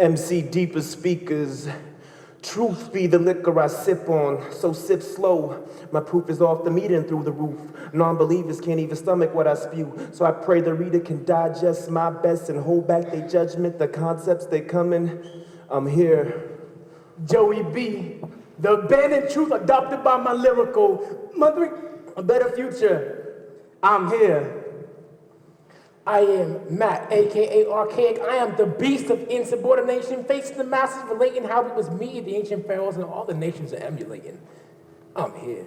MC deeper speakers. Truth be the liquor I sip on, so sip slow. My proof is off the meter and through the roof. Non-believers can't even stomach what I spew. So I pray the reader can digest my best and hold back their judgment, the concepts they come in. I'm here. Joey B, the abandoned truth adopted by my lyrical, mothering a better future. I'm here. I am Matt, aka Archaic. I am the beast of insubordination, facing the masses, relating how it was me, the ancient pharaohs, and all the nations are emulating. I'm here.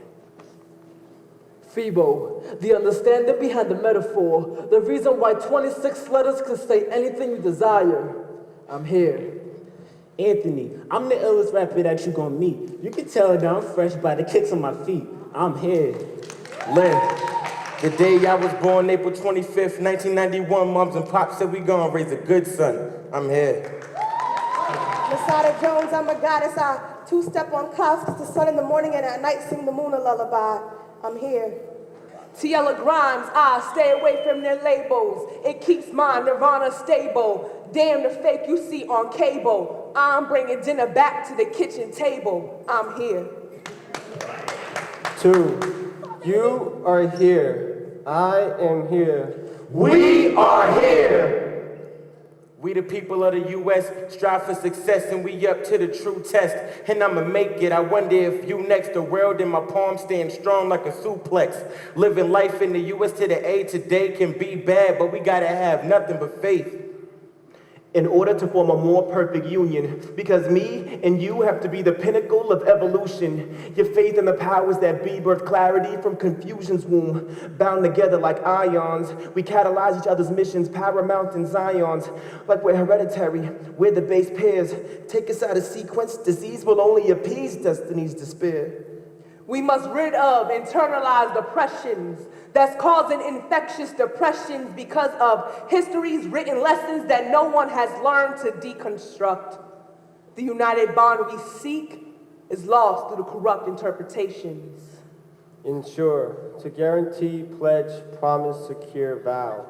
Phoebo, the understanding behind the metaphor, the reason why 26 letters can say anything you desire. I'm here. Anthony, I'm the illest rapper that you gonna meet. You can tell that I'm fresh by the kicks on my feet. I'm here. Lynn, the day I was born, April 25th, 1991, moms and pops said we gonna raise a good son. I'm here. Masada Jones, I'm a goddess. I two-step on clouds, kiss the sun in the morning and at night sing the moon a lullaby. I'm here. Tiella Grimes, I stay away from their labels. It keeps my nirvana stable. Damn the fake you see on cable. I'm bringing dinner back to the kitchen table. I'm here. 2, you are here. I am here. We are here. We the people of the U.S. strive for success and we up to the true test. And I'ma make it. I wonder if you next. The world in my palm stand strong like a suplex. Living life in the U.S. to the A today can be bad, but we gotta have nothing but faith in order to form a more perfect union. Because me and you have to be the pinnacle of evolution. Your faith in the powers that be birth clarity from confusion's womb. Bound together like ions, we catalyze each other's missions, paramount in Zions. Like we're hereditary, we're the base pairs. Take us out of sequence, disease will only appease destiny's despair. We must rid of internalized oppressions that's causing infectious depressions because of history's written lessons that no one has learned to deconstruct. The united bond we seek is lost through the corrupt interpretations. Ensure, to guarantee, pledge, promise, secure, vow.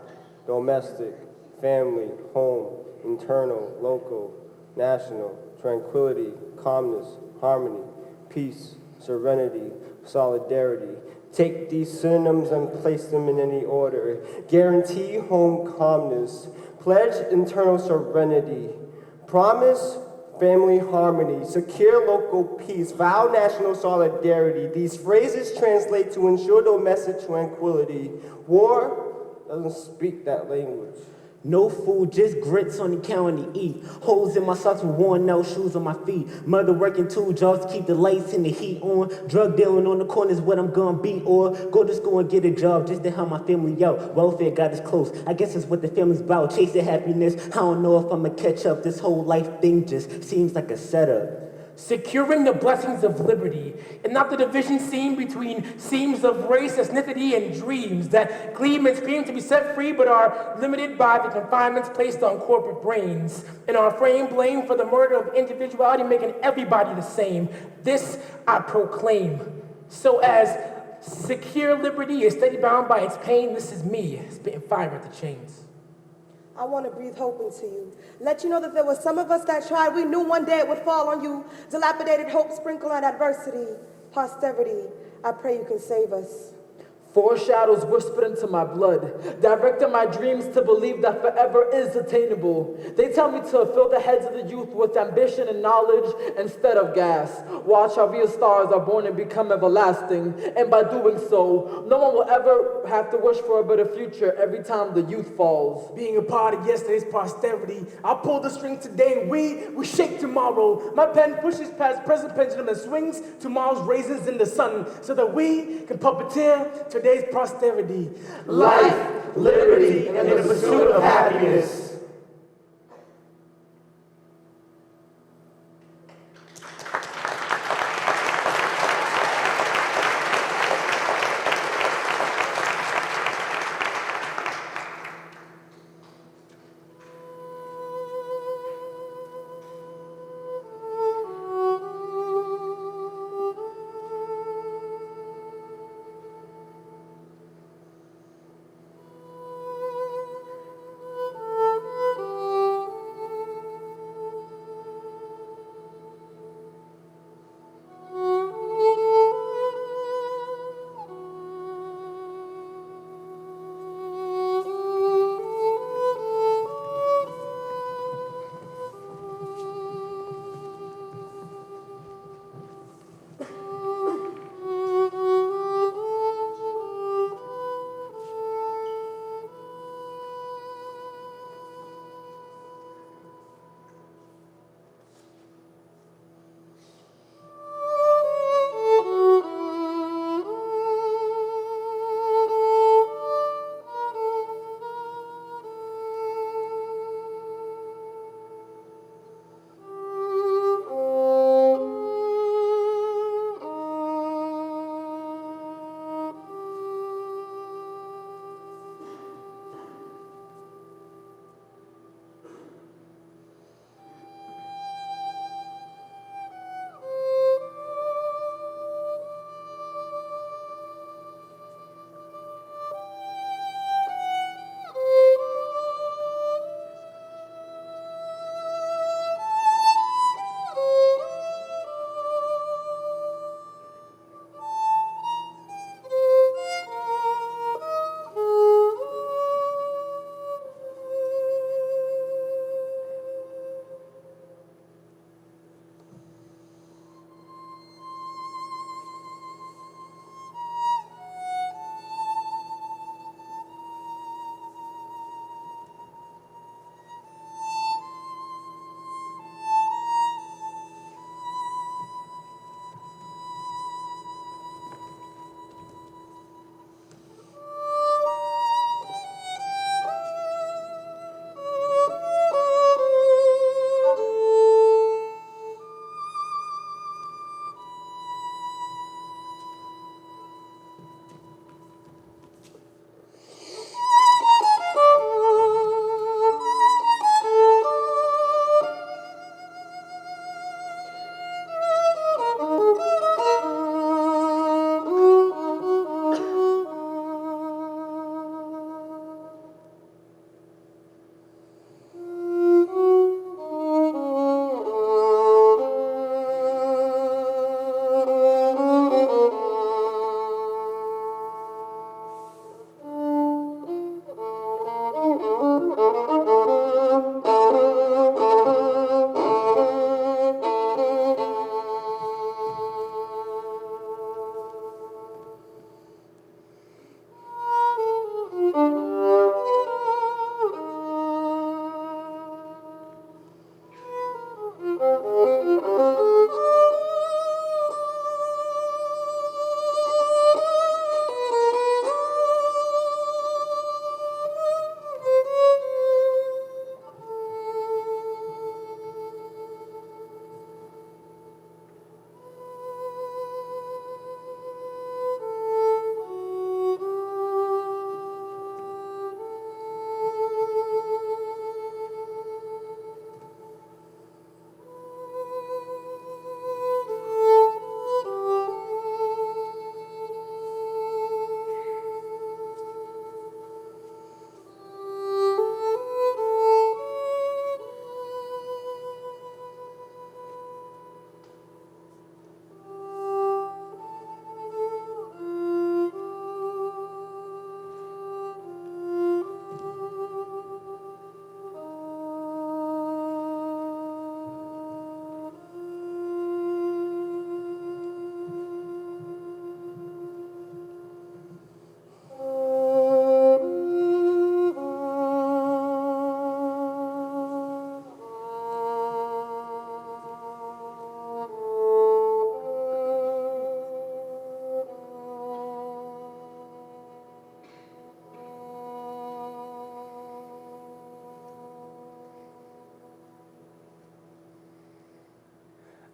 Domestic, family, home, internal, local, national, tranquility, calmness, harmony, peace, serenity, solidarity. Take these synonyms and place them in any order. Guarantee home calmness. Pledge internal serenity. Promise family harmony. Secure local peace. Vow national solidarity. These phrases translate to ensure domestic tranquility. War doesn't speak that language. No food, just grits on the counter to eat. Holes in my socks with worn out shoes on my feet. Mother working 2 jobs to keep the lights and the heat on. Drug dealing on the corners what I'm gonna be. Or go to school and get a job just to help my family out. Welfare got us close. I guess that's what the family's about. Chasing happiness. I don't know if I'ma catch up. This whole life thing just seems like a setup. Securing the blessings of liberty, and not the division seen between seams of race, ethnicity, and dreams that gleam and scream to be set free but are limited by the confinements placed on corporate brains, and are framed blame for the murder of individuality, making everybody the same. This I proclaim. So as secure liberty is steady bound by its pain, this is me, spitting fire at the chains. I want to breathe hope into you. Let you know that there were some of us that tried. We knew one day it would fall on you. Dilapidated hope sprinkled on adversity. Posterity, I pray you can save us. Foreshadows whispered into my blood, directing my dreams to believe that forever is attainable. They tell me to fill the heads of the youth with ambition and knowledge instead of gas. Watch how real stars are born and become everlasting. And by doing so, no one will ever have to wish for a better future every time the youth falls. Being a part of yesterday's posterity, I pull the string today and we shake tomorrow. My pen pushes past present pendulum and swings tomorrow's raisins in the sun so that we can puppeteer today's posterity. Life, liberty, and the pursuit of happiness.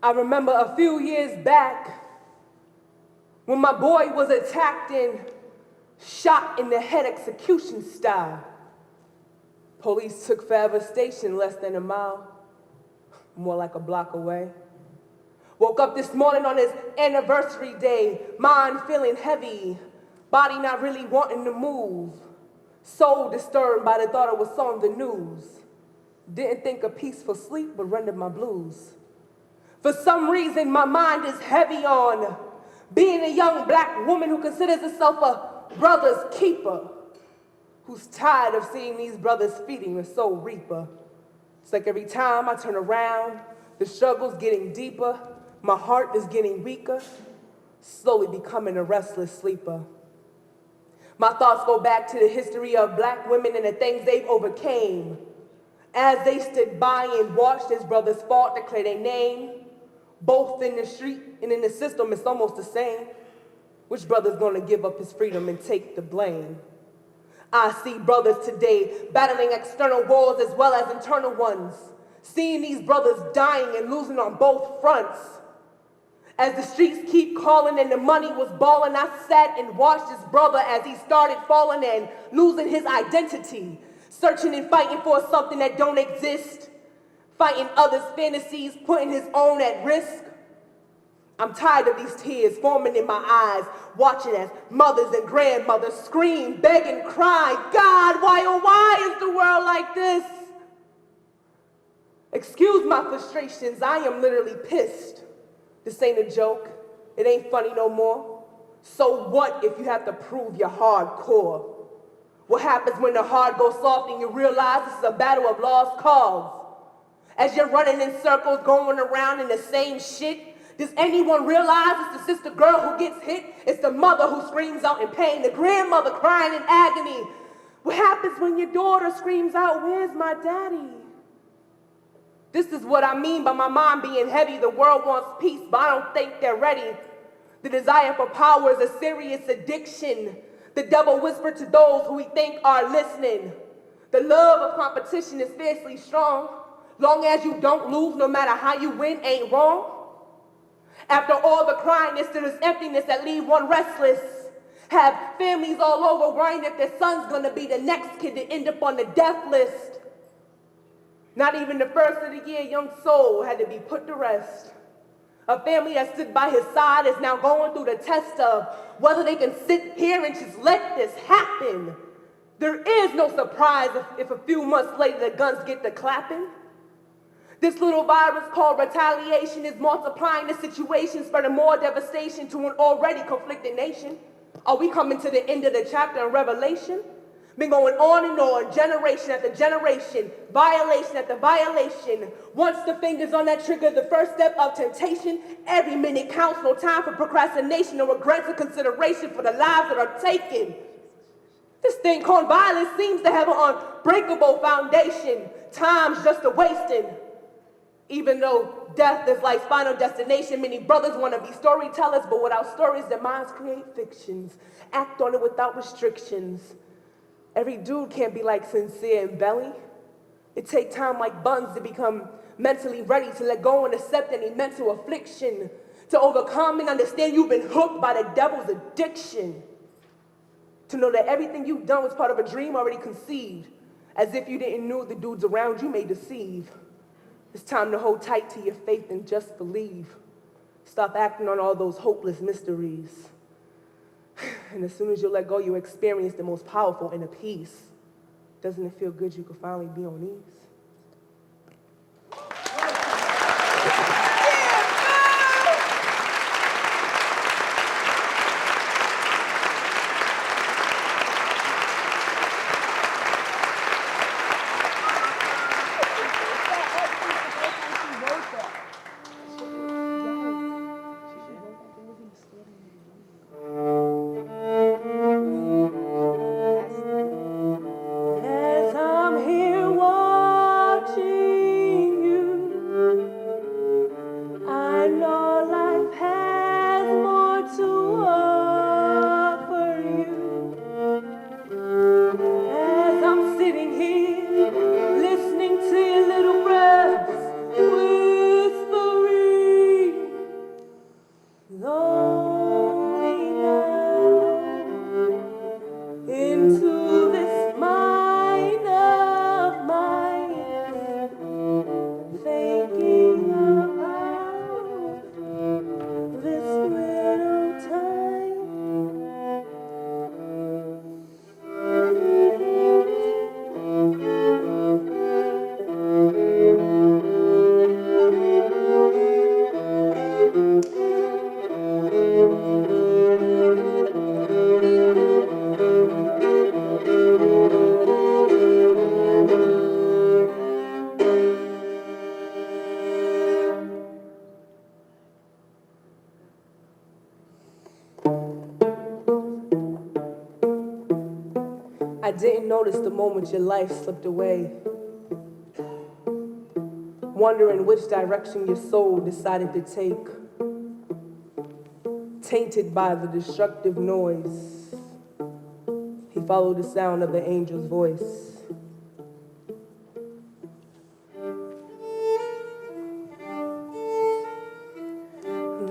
I remember a few years back when my boy was attacked and shot in the head execution style. Police took Forever Station less than a mile, more like a block away. Woke up this morning on his anniversary day, mind feeling heavy, body not really wanting to move, soul disturbed by the thought of what's on the news. Didn't think a peaceful sleep would render my blues. For some reason, my mind is heavy on being a young black woman who considers herself a brother's keeper, who's tired of seeing these brothers feeding the soul reaper. It's like every time I turn around, the struggle's getting deeper, my heart is getting weaker, slowly becoming a restless sleeper. My thoughts go back to the history of black women and the things they've overcame. As they stood by and watched as brothers fought to clear their name, both in the street and in the system, it's almost the same. Which brother's gonna give up his freedom and take the blame? I see brothers today battling external wars as well as internal ones, seeing these brothers dying and losing on both fronts. As the streets keep calling and the money was balling, I sat and watched this brother as he started falling and losing his identity, searching and fighting for something that don't exist, fighting others' fantasies, putting his own at risk. I'm tired of these tears forming in my eyes, watching as mothers and grandmothers scream, beg and cry, God, why oh why is the world like this? Excuse my frustrations, I am literally pissed. This ain't a joke, it ain't funny no more. So what if you have to prove you're hardcore? What happens when the heart goes soft and you realize this is a battle of lost cause? As you're running in circles, going around in the same shit, does anyone realize it's the sister girl who gets hit? It's the mother who screams out in pain, the grandmother crying in agony. What happens when your daughter screams out, where's my daddy? This is what I mean by my mind being heavy. The world wants peace, but I don't think they're ready. The desire for power is a serious addiction. The devil whispered to those who we think are listening. The love of competition is fiercely strong. Long as you don't lose, no matter how you win, ain't wrong. After all the crying, there's still this emptiness that leave one restless. Have families all over worrying if their son's gonna be the next kid to end up on the death list. Not even the first of the year, young soul had to be put to rest. A family that stood by his side is now going through the test of whether they can sit here and just let this happen. There is no surprise if a few months later the guns get to clapping. This little virus called retaliation is multiplying the situation, spreading more devastation to an already conflicted nation. Are we coming to the end of the chapter in Revelation? Been going on, generation after generation, violation after violation. Once the finger's on that trigger, the first step of temptation, every minute counts, no time for procrastination or regrets or consideration for the lives that are taken. This thing called violence seems to have an unbreakable foundation. Time's just a wasting. Even though death is life's final destination, many brothers want to be storytellers, but without stories, their minds create fictions. Act on it without restrictions. Every dude can't be like Sincere and Belly. It takes time like Buns to become mentally ready to let go and accept any mental affliction, to overcome and understand you've been hooked by the devil's addiction, to know that everything you've done was part of a dream already conceived, as if you didn't know the dudes around you may deceive. It's time to hold tight to your faith and just believe. Stop acting on all those hopeless mysteries. And as soon as you let go, you experience the most powerful inner peace. Doesn't it feel good you could finally be on ease? As I'm here walking I didn't notice the moment your life slipped away, wondering which direction your soul decided to take, tainted by the destructive noise. He followed the sound of the angel's voice.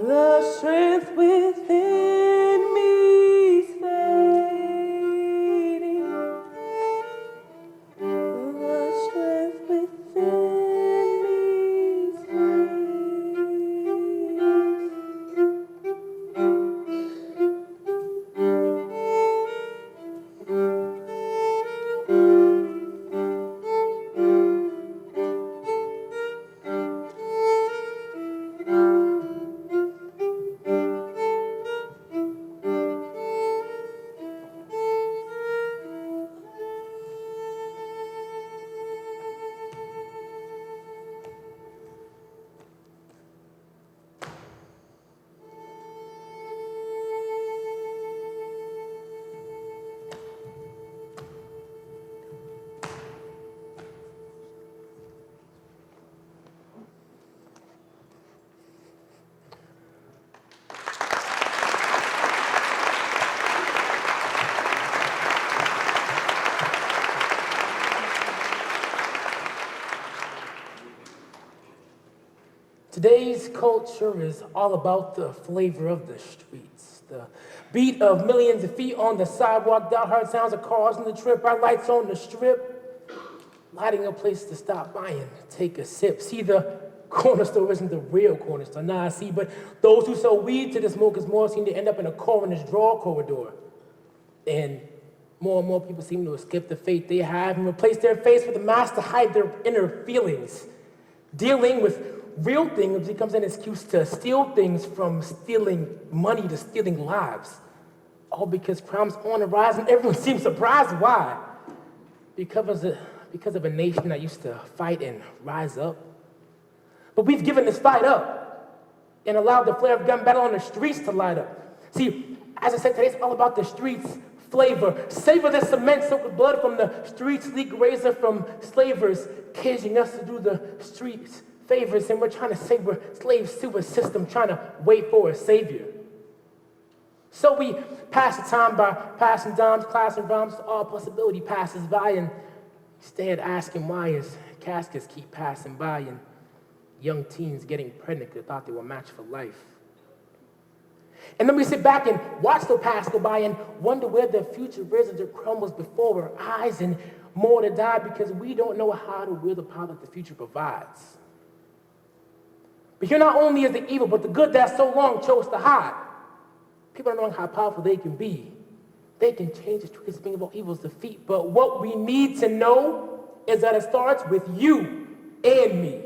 The strength within me is fading. The strength within me is Today's culture is all about the flavor of the streets, the beat of millions of feet on the sidewalk, diehard sounds of cars on the trip, bright lights on the strip, lighting a place to stop by and take a sip. See, the corner store isn't the real corner store, nah, I see, but those who sell weed to the smokers more seem to end up in a coroner's draw corridor. And more and more people seem to escape the fate they have and replace their face with a mask to hide their inner feelings. Dealing with real things becomes an excuse to steal things, from stealing money to stealing lives. All because crime's on the rise and everyone seems surprised. Why? Because of a nation that used to fight and rise up. But we've given this fight up and allowed the flare of gun battle on the streets to light up. See, as I said, today's all about the streets' flavor. Savor the cement soaked with blood from the streets' leak razor from slavers, caging us to do the streets favors, and we're trying to say we're slaves to a system, trying to wait for a savior. So we pass the time by passing dimes, class and rhymes, all possibility passes by, and instead asking why as caskets keep passing by, and young teens getting pregnant that thought they were matched for life. And then we sit back and watch the past go by and wonder where the future is as it crumbles before our eyes, and more to die because we don't know how to wield the power that the future provides. But here not only is the evil, but the good that so long chose to hide. People don't know how powerful they can be. They can change the trees, bring about evil's defeat. But what we need to know is that it starts with you and me.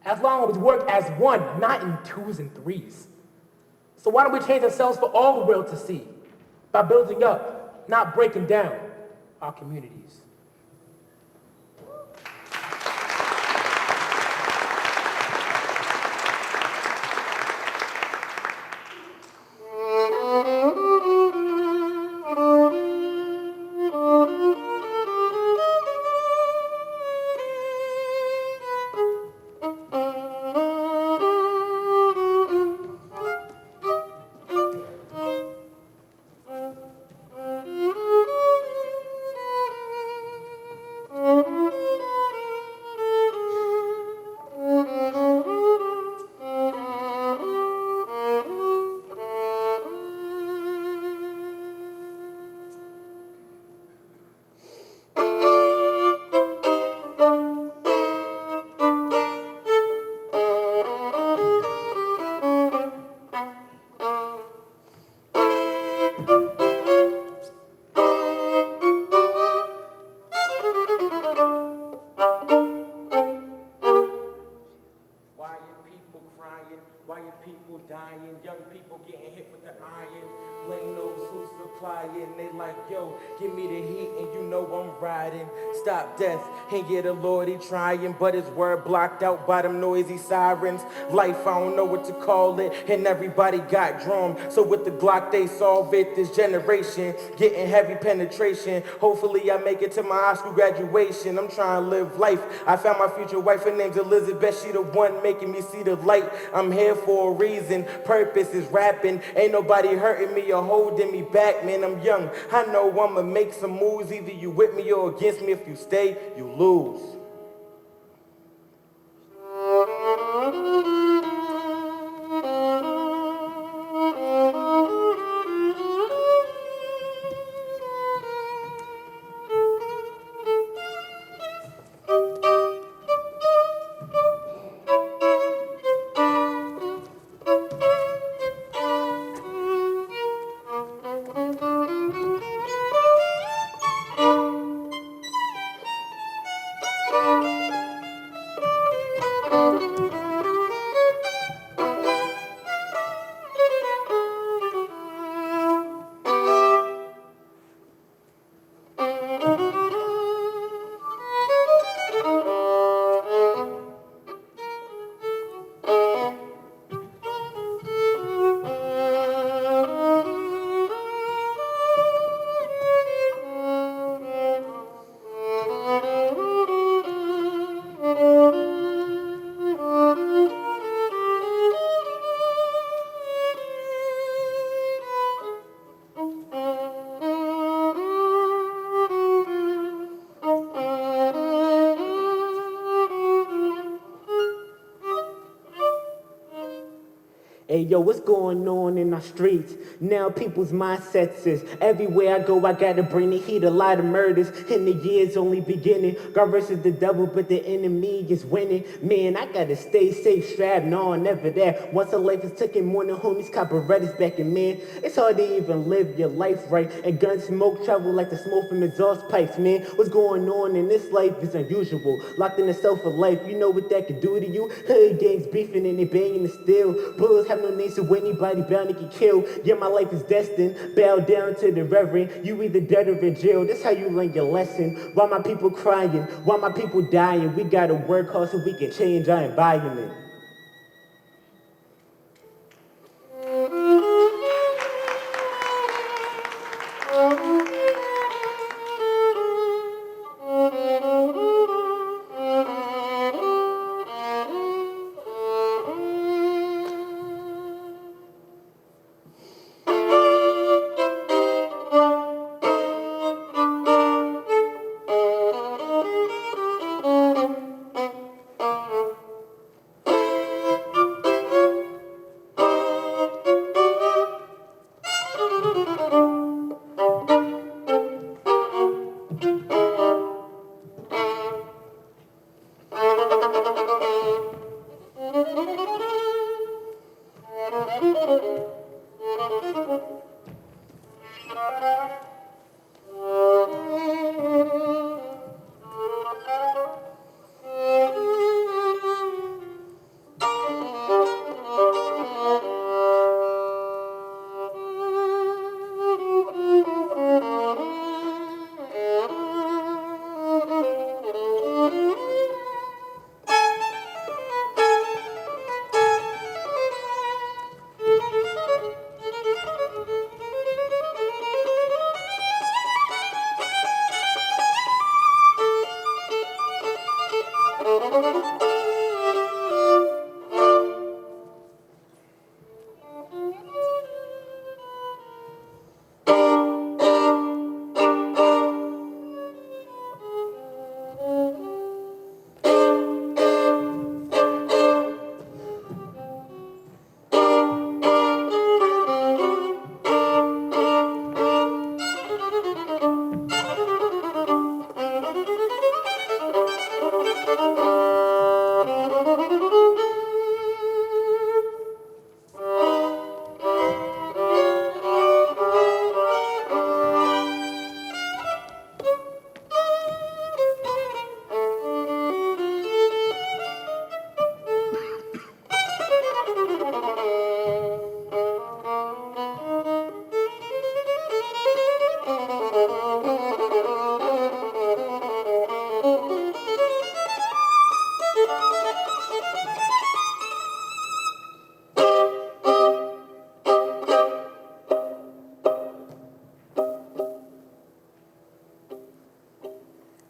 As long as we work as one, not in twos and threes. So why don't we change ourselves for all the world to see? By building up, not breaking down our communities. Give me the heat and you know I'm riding. Stop death and yeah, the Lord he trying, but his word blocked out by them noisy sirens. Life, I don't know what to call it, and everybody got drawn. So with the Glock, they solve it. This generation getting heavy penetration. Hopefully, I make it to my high school graduation. I'm trying to live life. I found my future wife, her name's Elizabeth. She the one making me see the light. I'm here for a reason. Purpose is rapping. Ain't nobody hurting me or holding me back, man. I'm young. I know I'ma make some moves. Either you with me or against me. If you stay, you lose. Hey yo, what's going on in our streets? Now people's mindsets is everywhere I go, I gotta bring the heat. A lot of murders, and the year's only beginning. God versus the devil, but the enemy is winning. Man, I gotta stay safe, strapped, no, never there. Once a life is taken, more than homies, copperettas back in, man. It's hard to even live your life right. And gun smoke travel like the smoke from exhaust pipes, man. What's going on in this life is unusual. Locked in the self of life, you know what that could do to you? Hood gangs beefing and they banging the steel. Bullets have no names, so anybody bound to get killed. Yeah, my life is destined. Bow down to the reverend. You either dead or in jail. That's how you learn your lesson. Why my people crying? Why my people dying? We gotta work hard so we can change our environment.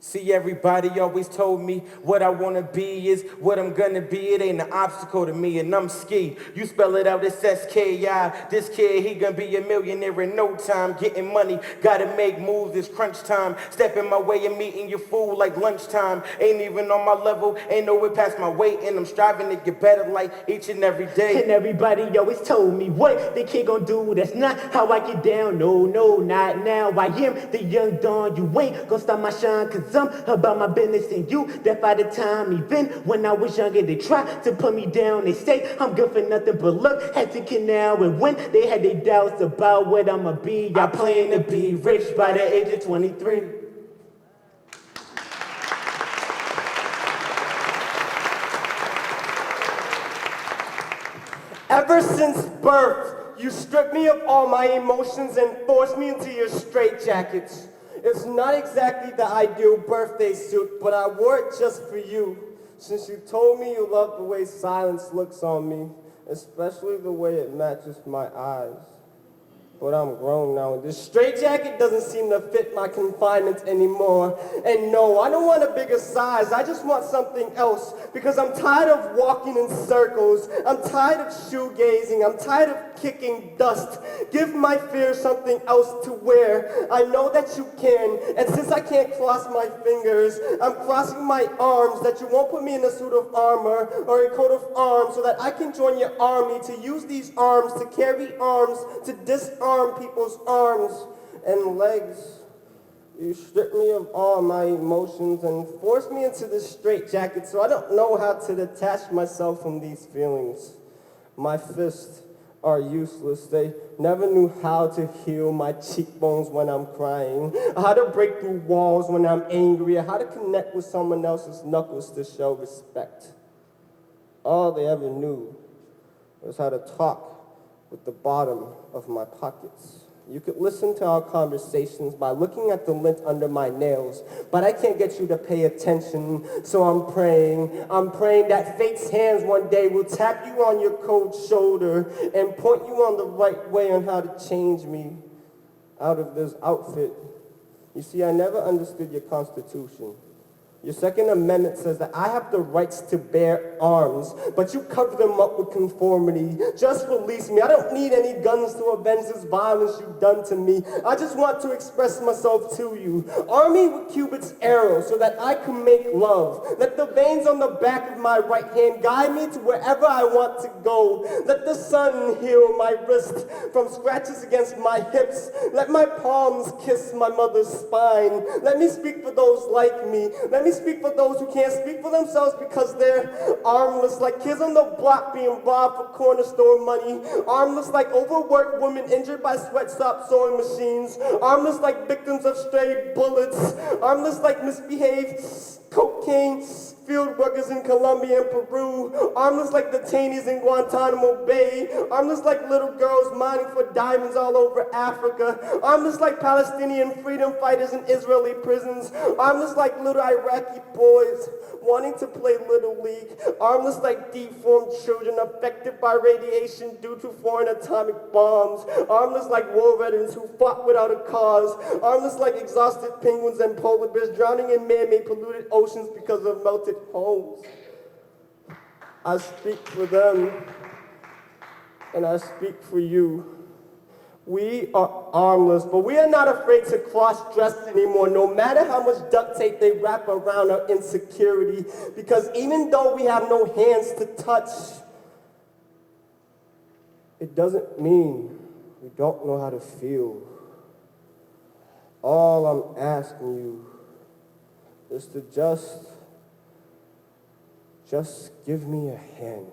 See, everybody always told me what I wanna be is what I'm gonna be. It ain't an obstacle to me, and I'm ski. You spell it out, it's S-K-I. This kid, he gonna be a millionaire in no time. Getting money, gotta make moves, it's crunch time. Stepping my way and meeting your fool like lunchtime. Ain't even on my level, ain't nowhere past my weight. And I'm striving to get better like each and every day. And everybody always told me what the kid gon' do. That's not how I get down. No, no, not now. I am the young dawn. You ain't gon' stop my shine, cause I'm about my business and you that by the time. Even when I was younger, they tried to put me down. They say I'm good for nothing but look at the canal. And when they had their doubts about what I'ma be, I plan to be rich by the age of 23. Ever since birth, you stripped me of all my emotions and forced me into your straitjackets. It's not exactly the ideal birthday suit, but I wore it just for you. Since you told me you love the way silence looks on me, especially the way it matches my eyes. But I'm grown now, and this straitjacket doesn't seem to fit my confinement anymore. And no, I don't want a bigger size, I just want something else. Because I'm tired of walking in circles, I'm tired of shoegazing, I'm tired of kicking dust. Give my fear something else to wear. I know that you can, and since I can't cross my fingers, I'm crossing my arms that you won't put me in a suit of armor or a coat of arms so that I can join your army to use these arms to carry arms to disarm people's arms and legs. You stripped me of all my emotions and forced me into this straitjacket so I don't know how to detach myself from these feelings. My fists are useless. They never knew how to heal my cheekbones when I'm crying, how to break through walls when I'm angry, or how to connect with someone else's knuckles to show respect. All they ever knew was how to talk with the bottom of my pockets. You could listen to our conversations by looking at the lint under my nails, but I can't get you to pay attention, so I'm praying that fate's hands one day will tap you on your cold shoulder and point you on the right way on how to change me out of this outfit. You see, I never understood your Constitution. Your Second Amendment says that I have the rights to bear arms, but you cover them up with conformity. Just release me. I don't need any guns to avenge this violence you've done to me. I just want to express myself to you. Arm me with Cupid's arrow so that I can make love. Let the veins on the back of my right hand guide me to wherever I want to go. Let the sun heal my wrist from scratches against my hips. Let my palms kiss my mother's spine. Let me speak for those like me. Let me speak for those who can't speak for themselves because they're armless, like kids on the block being robbed for corner store money, armless like overworked women injured by sweatshop sewing machines, armless like victims of stray bullets, armless like misbehaved cocaine field workers in Colombia and Peru, armless like detainees in Guantanamo Bay, armless like little girls mining for diamonds all over Africa, armless like Palestinian freedom fighters in Israeli prisons, armless like little Iraqi boys wanting to play Little League, armless like deformed children affected by radiation due to foreign atomic bombs, armless like war veterans who fought without a cause, armless like exhausted penguins and polar bears drowning in man-made polluted oceans because of melted homes. I speak for them, and I speak for you. We are armless, but we are not afraid to cross-dress anymore, no matter how much duct tape they wrap around our insecurity, because even though we have no hands to touch, it doesn't mean we don't know how to feel. All I'm asking you is to just give me a hand.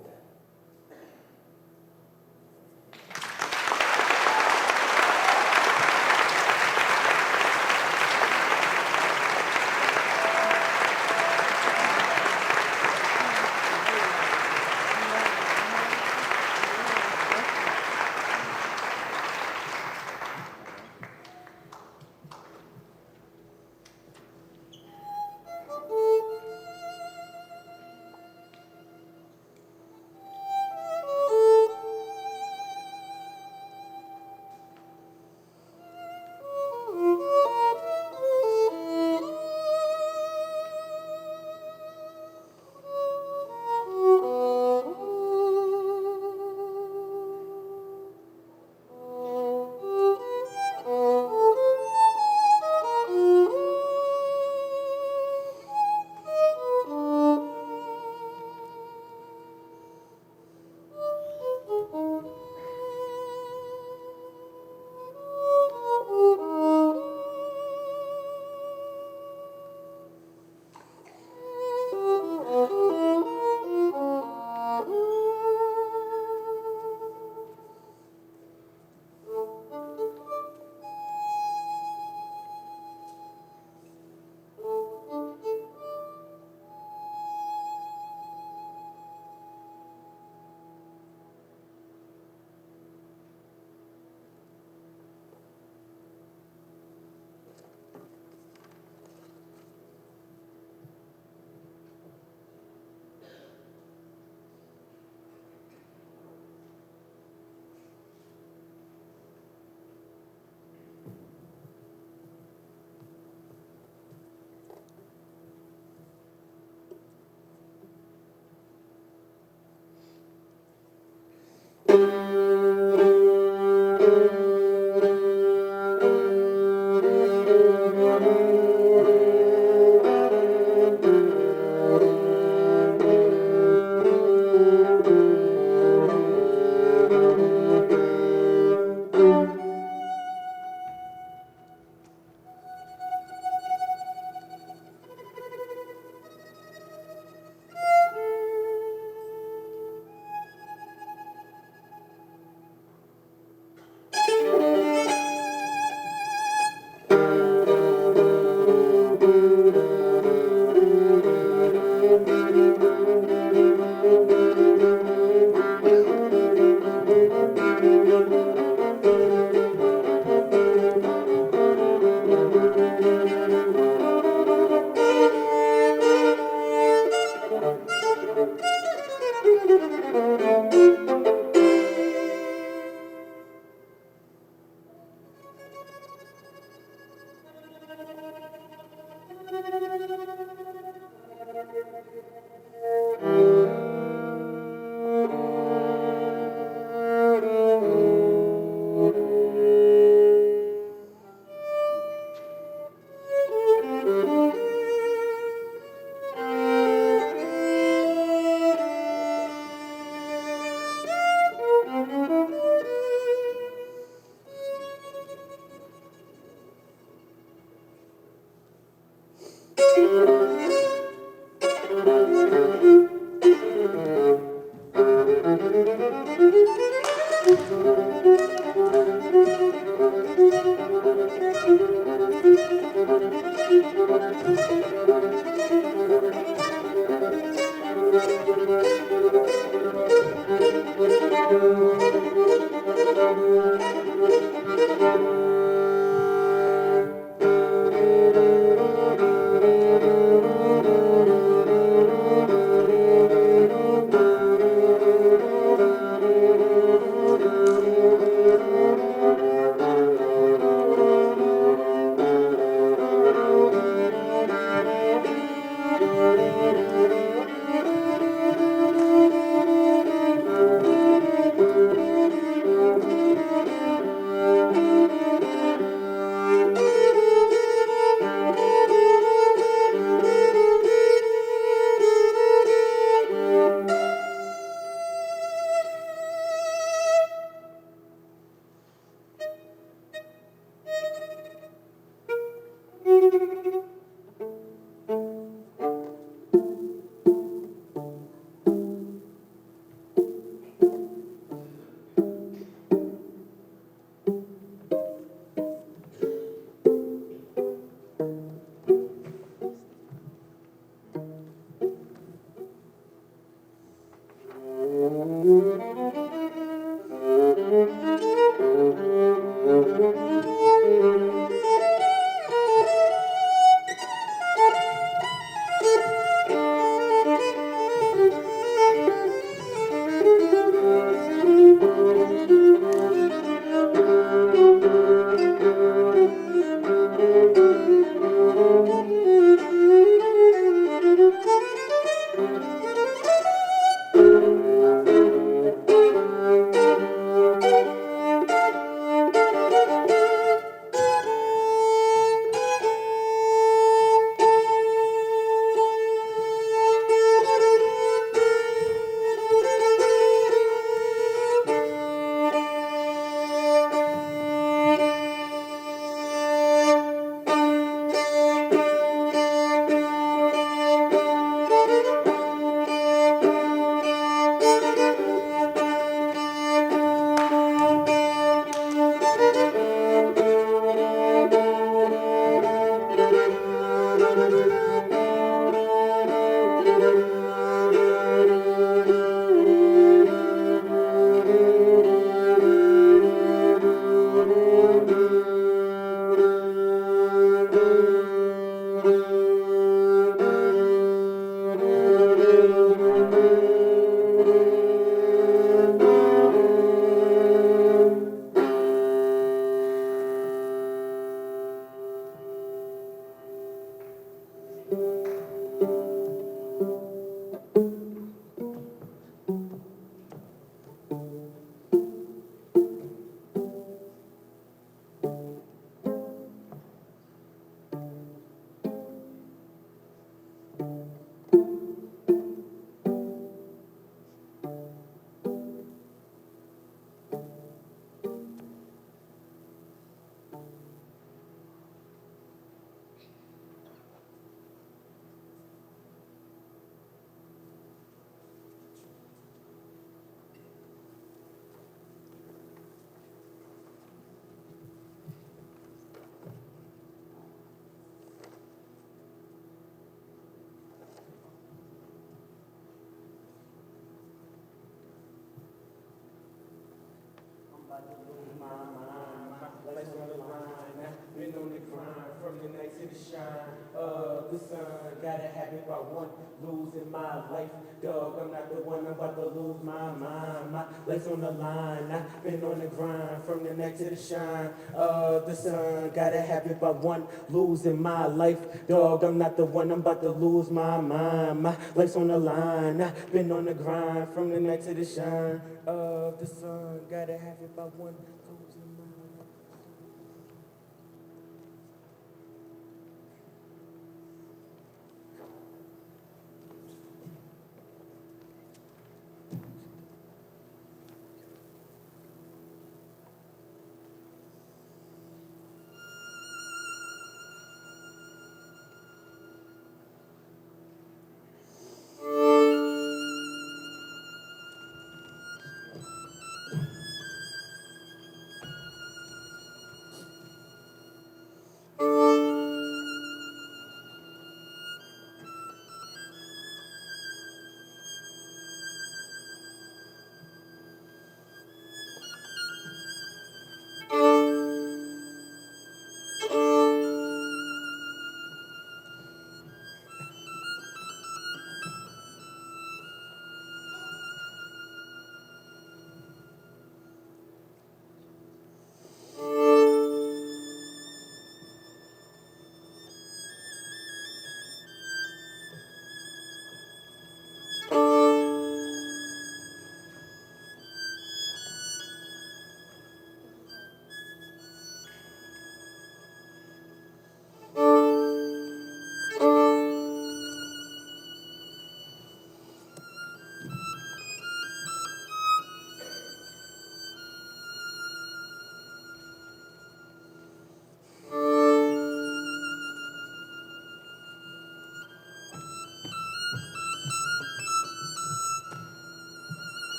Lights on the line, been on the grind from the night to the shine of the sun. Gotta have it by one, losing my life. Dog, I'm not the one, I'm about to lose my mind. My life's on the line, I've been on the grind from the night to the shine of the sun. Gotta have it by one, losing my life. Dog, I'm not the one, I'm about to lose my mind. My life's on the line, I've been on the grind from the night to the shine of the sun. Gotta have it by one, losing my life.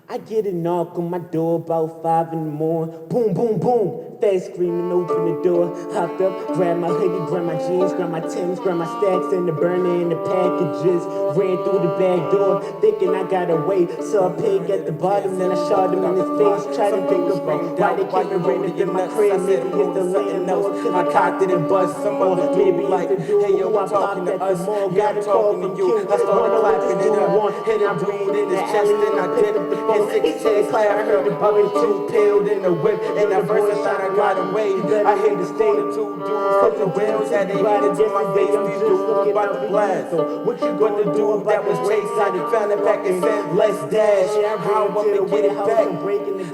I get a knock on my door about 5 in the morning. Boom, boom, boom. Fast screaming, open the door. Hopped up, grabbed my hoodie, grabbed my jeans, grabbed my Timbs, grabbed my stacks and the burner and the packages. Ran through the back door, thinking I got away. Saw a pig at the bottom, then I shot him in his face. Tried to think about why they keep running in my crib. Maybe it's the landlord, cause I cocked it and bust some more. Maybe it's the dude hey, yo, who I I'm talking popped to at the us. mall. Yeah, Got I'm a call talking from to you. Q. I started clapping it up, hit hit him breathe in his chest, and I did the his phone. He 6 said, chest "Clap, I heard the up boys his two peeled in the whip, and at first I thought I got away. I hit the corner, two dudes from the wheels had their hands on my face. These dudes was about to blast. But the dude that was chasing found a pack and said, "Let's dash." How I'm gonna get it back?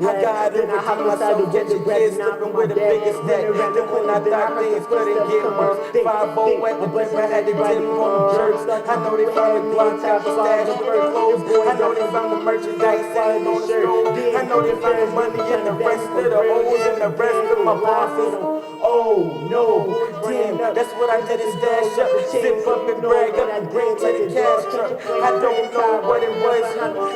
I gotta redeem myself, catching kids slipping with the biggest stack. Then when I thought things couldn't get worse, 5-0 at the crib, I had to dip on the jerks. I know they found the Glock that was stashed with the clothes. I know they found the merchandise sitting on the stove. I know they found the money and the rest of the O's and the rest of my bosses. Oh no, damn, that's what I did is stash up, zip up and brag up and bring to the cash truck. I don't know what it was.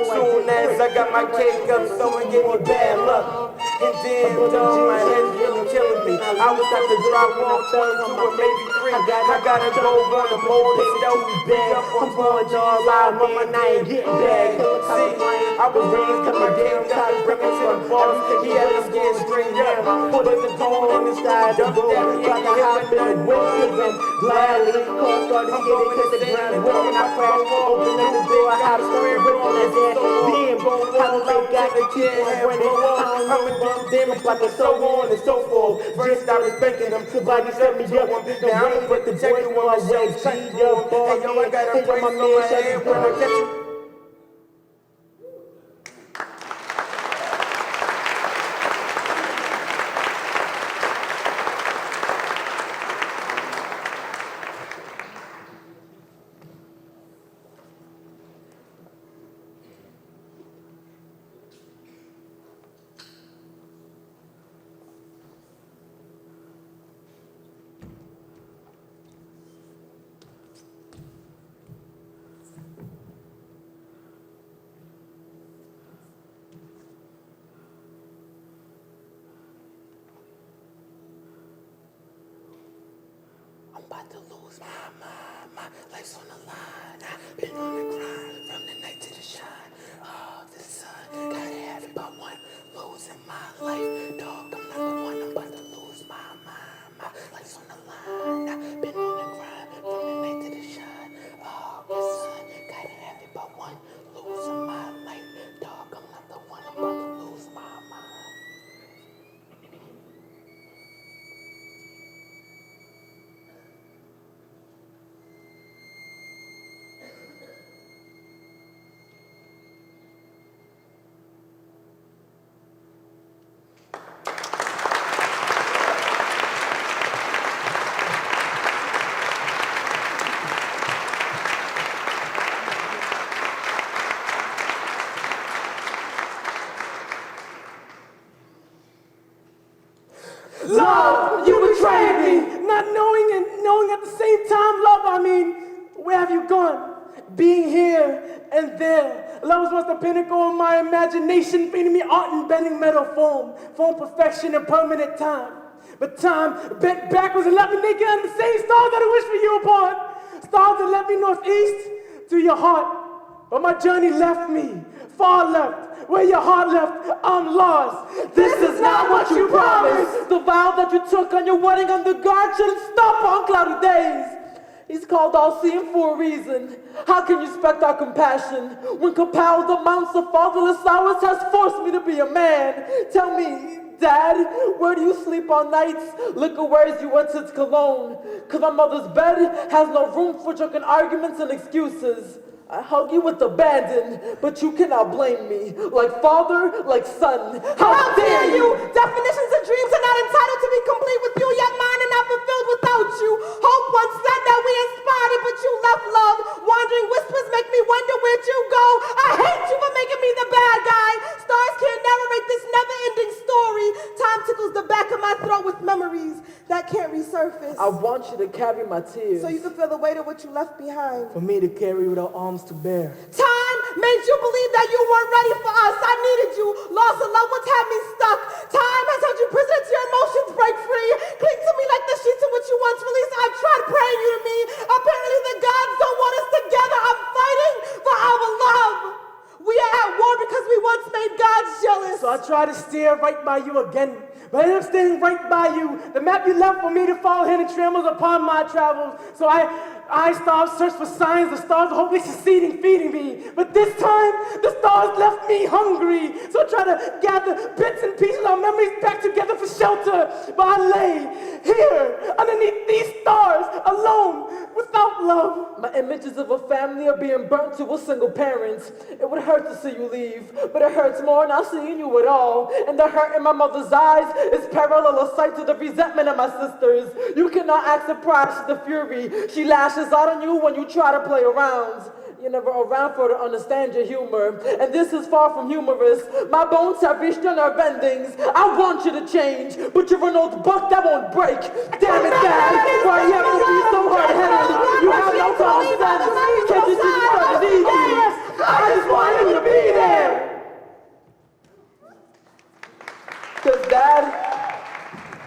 Soon as I got my cake up, someone gave me bad luck. And damn, dog, my head's really killing me. I was about to drop on 22 or maybe 3. I gotta go on the mode and stealth big up on 12 G's out on my damn bag. See, I was raised with my cake up and bring it to the boss. He had me scared straight up. But the dude in the side dumped at me and he hit with nothing more than them. Gladly, car started skidding, hit the ground, whipping, I crashed, opened up the door, I hopped straight ripping that damn. Damn, how the fake got the keep on running. I don't know, damage like a so on and so forth. First I was thinking them, somebody set me up. Now I'ma put the boys on my way, G'd up, Hey yo, I got a brace on my head when I catch you. I'm about to lose my life's on the line. I've been on the grind from the night to the shine. Oh, the sun, gotta have it but one. Losing my life, dog, I'm not the one. I'm about to lose my life's on the line. I've been on the grind from the night to the shine. Oh, the sun, gotta have it but one. Losing my life, dog, I'm not the one. I'm about to lose my mind. Love, you betrayed me. Not knowing and knowing at the same time, love, I mean, where have you gone? Being here and there. Love was once the pinnacle of my imagination, feeding me art and bending metal form perfection and permanent time. But time bent backwards and left me naked under the same stars that I wish for you upon. Stars that led me northeast to your heart. But my journey left me, far left, where your heart left, I'm lost. This is not what you promised. The vow that you took on your wedding under God shouldn't stop on cloudy days. He's called all-seeing for a reason. How can you expect our compassion when compelled amounts of fatherless hours has forced me to be a man? Tell me, Dad, where do you sleep on nights? Liquor wears you what's its cologne. Cause my mother's bed has no room for drunken arguments and excuses. I hug you with abandon, but you cannot blame me. Like father, like son. How dare you? Definitions of dreams are not entitled to be complete with you, yet mine are not fulfilled without you. Hope once said that we inspired it, but you left love. Wandering whispers make me wonder where'd you go. I hate you for making me the bad guy. Stars can't narrate this never-ending story. Time tickles the back of my throat with memories that can't resurface. I want you to carry my tears. So you can feel the weight of what you left behind. For me to carry without arms to bear. Time made you believe that you weren't ready for us. I needed you. Loss of loved ones had me stuck. Time has held you prisoner to your emotions. Break free. Cling to me like the sheets in which you once released. I've tried praying you to me. Apparently the gods don't want us together. I'm fighting for our love. We are at war because we once made gods jealous. So I try to steer right by you again, but I end up staying right by you. The map you left for me to follow hidden trammels upon my travels. So I stopped, search for signs. The stars are hopefully succeeding, feeding me. But this time, the stars left me hungry. So I try to gather bits and pieces of memories back together for shelter. But I lay here underneath these stars, alone, without love. My images of a family are being burnt to a single parent. It would hurt to see you leave, but it hurts more not seeing you at all. And the hurt in my mother's eyes is parallel a sight to the resentment of my sisters. You cannot act surprised to the fury. She lashes out on you when you try to play around. You're never around for her to understand your humor. And this is far from humorous. My bones have reached your nerve endings. I want you to change, but you're an old buck that won't break. Damn it, Dad. Why you have to be so hard-headed? You have no common sense. Can't you see this stuff is easy? I just want you to be there. Cause Dad,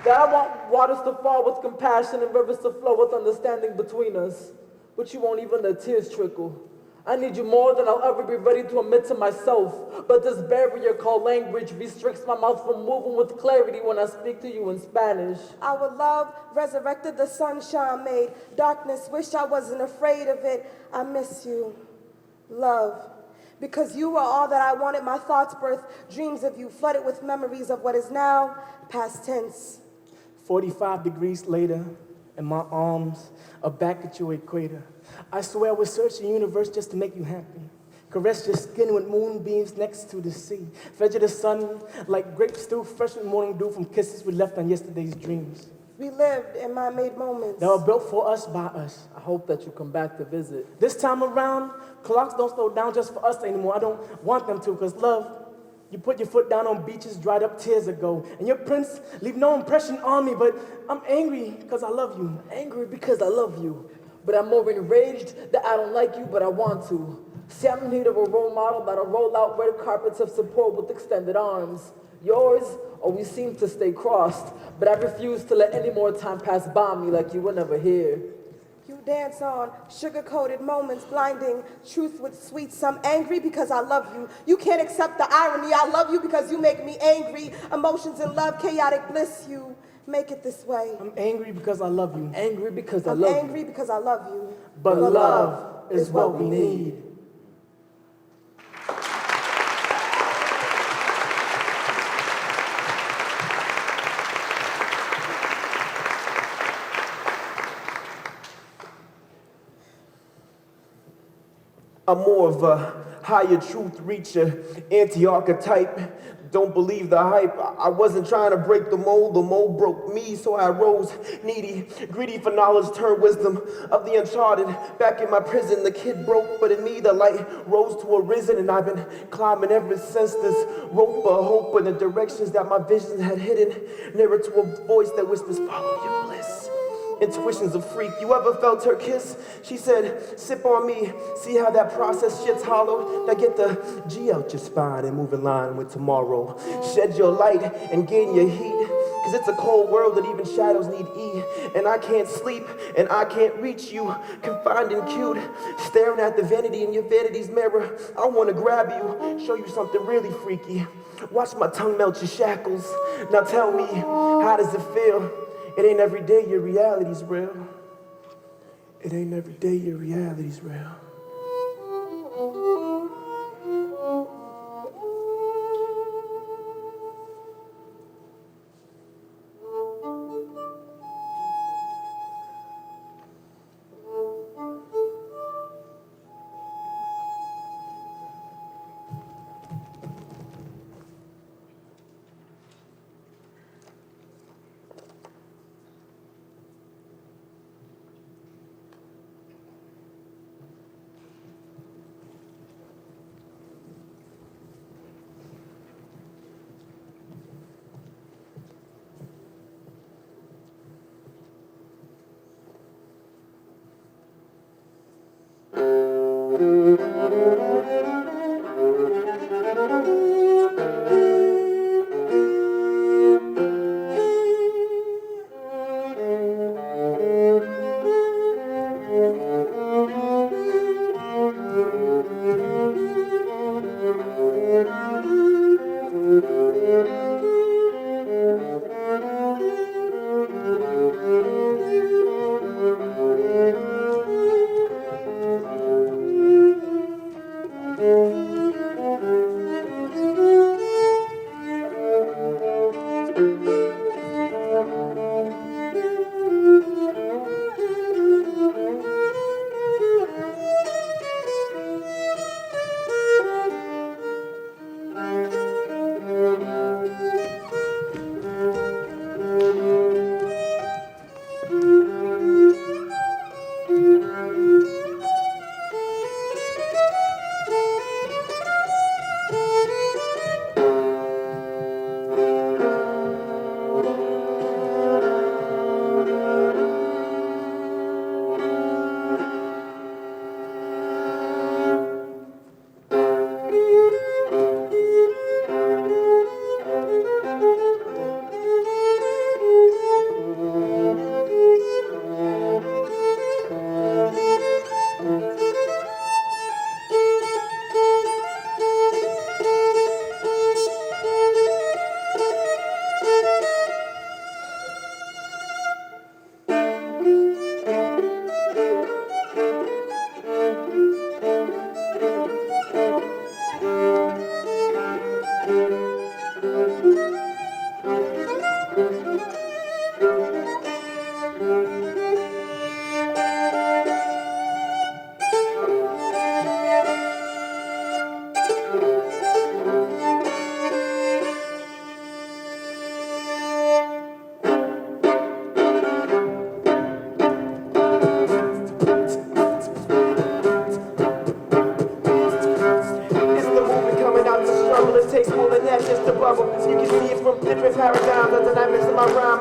I want waters to fall with compassion and rivers to flow with understanding between us. But you won't even let tears trickle. I need you more than I'll ever be ready to admit to myself. But this barrier called language restricts my mouth from moving with clarity when I speak to you in Spanish. Our love resurrected the sunshine made. Darkness, wish I wasn't afraid of it. I miss you. Love. Because you were all that I wanted. My thoughts birthed dreams of you, flooded with memories of what is now past tense. 45 degrees later, and my arms are back at your equator. I swear I would search the universe just to make you happy. Caress your skin with moonbeams next to the sea. Fed you the sun like grape stew, fresh with morning dew from kisses we left on yesterday's dreams. We lived in my made moments. They were built for us by us. I hope that you come back to visit. This time around, clocks don't slow down just for us anymore. I don't want them to, because love, you put your foot down on beaches dried up tears ago. And your prints leave no impression on me, but I'm angry because I love you. Angry because I love you. But I'm more enraged that I don't like you, but I want to. See, I'm in need of a role model that'll roll out red carpets of support with extended arms. Yours or we seem to stay crossed. But I refuse to let any more time pass by me like you were never here. You dance on sugar-coated moments, blinding truth with sweets. I'm angry because I love you. You can't accept the irony. I love you because you make me angry. Emotions in love, chaotic bliss. You make it this way. I'm angry because I love you. Angry because I I'm love you. angry because I love you. But love is what we need. I'm more of a higher truth reacher, anti-archetype. Don't believe the hype. I wasn't trying to break the mold broke me, so I rose needy, greedy for knowledge, turned wisdom of the uncharted. Back in my prison, the kid broke, but in me the light rose to a risen, and I've been climbing ever since this rope of hope in the directions that my vision had hidden, nearer to a voice that whispers, follow your bliss. Intuition's a freak. You ever felt her kiss? She said, sip on me. See how that process shit's hollow? Now get the G out your spine and move in line with tomorrow. Shed your light and gain your heat. Cause it's a cold world that even shadows need E. And I can't sleep and I can't reach you. Confined and cute. Staring at the vanity in your vanity's mirror. I wanna grab you, show you something really freaky. Watch my tongue melt your shackles. Now tell me, how does it feel? It ain't every day your reality's real. It ain't every day your reality's real.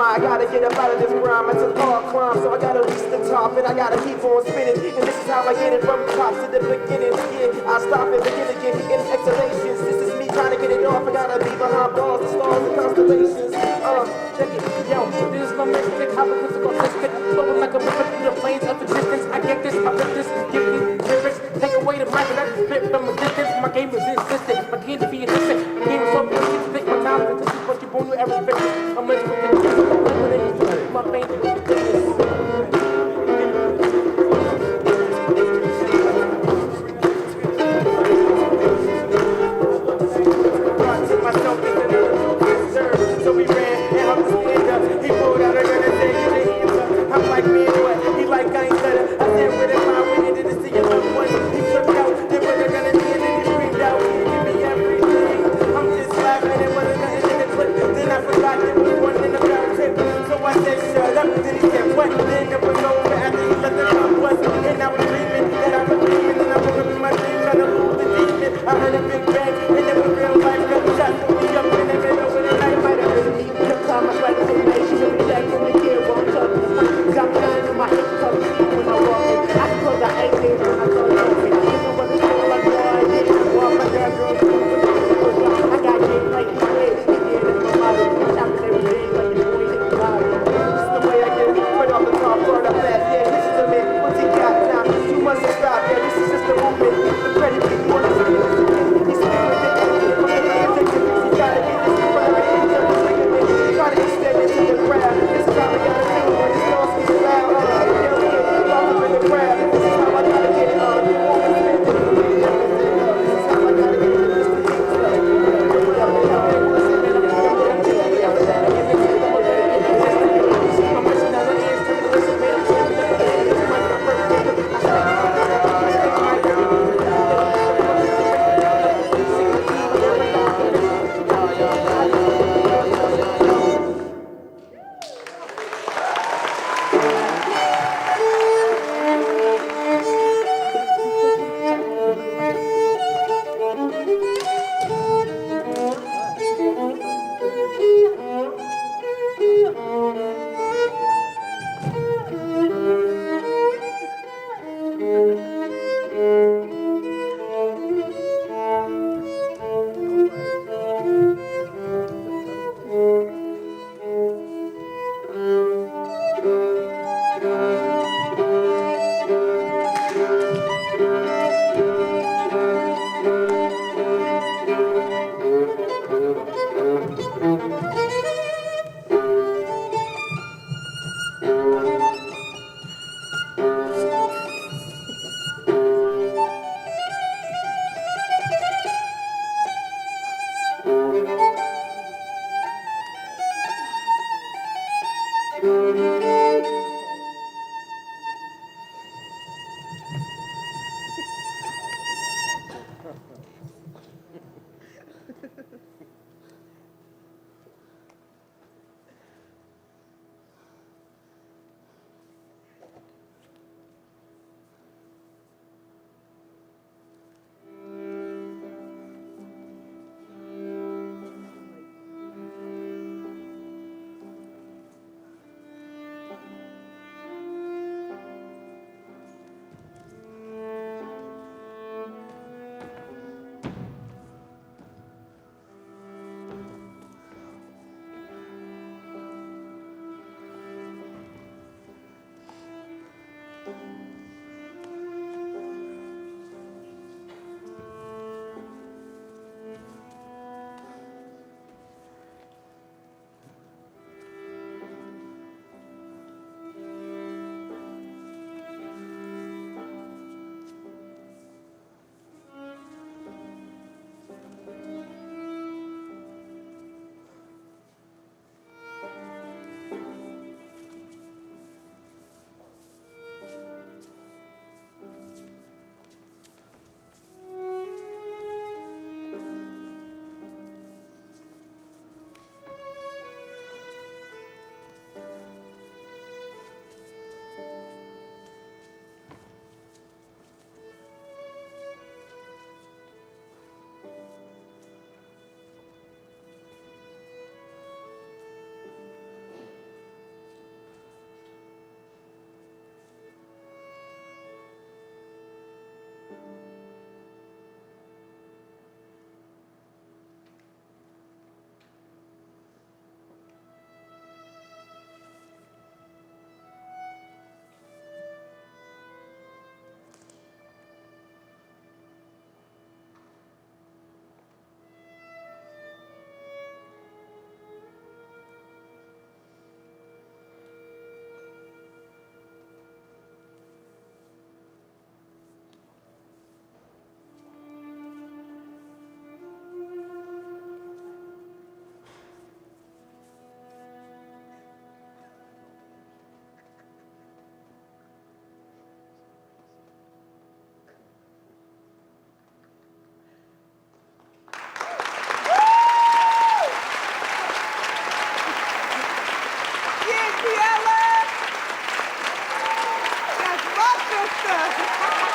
I gotta get up out of this grime. It's a hard crime, so I gotta reach the top and I gotta keep on spinning. And this is how I get it from top to the beginning. Yeah, I stop and begin again in exhalations. This is me trying to get it off, I gotta be behind bars and stars and constellations. Check it, yo, this is my mystic, hypocritical, autistic, flowing like a river through the plains of existence. I get this, I rip this, give me lyrics, take away the mic and I just spit from a distance. My game is insistent, my game to be insistent. My game is so good, you take my time, this is what you born with every victim. I'm rich with this, my pain to be myself into the serve. So we ran and helped us stand up. He pulled out a gun and said, get your hands up. I'm like, man, what? He like, I ain't stutter. I said, with it, I went into the see your loved one. He flipped out, then put a gun in me and then he screamed out, he give me everything. I'm just laughing and put a gun in the clip. Then I forgot there was one in the barrel tip. So I said, shut up. Then he said, what? Then it was over after he let the gun bust. And I was dreaming that I was dreaming. And I woke up in my dream trying to lose the demon. I heard a big bang and it was real life gunshot. We up in the middle of the night. Might have heard of me. Your time, I tried to say, she really jacked in the gear, won't touch the screen. Got me lying in my hip cup. master.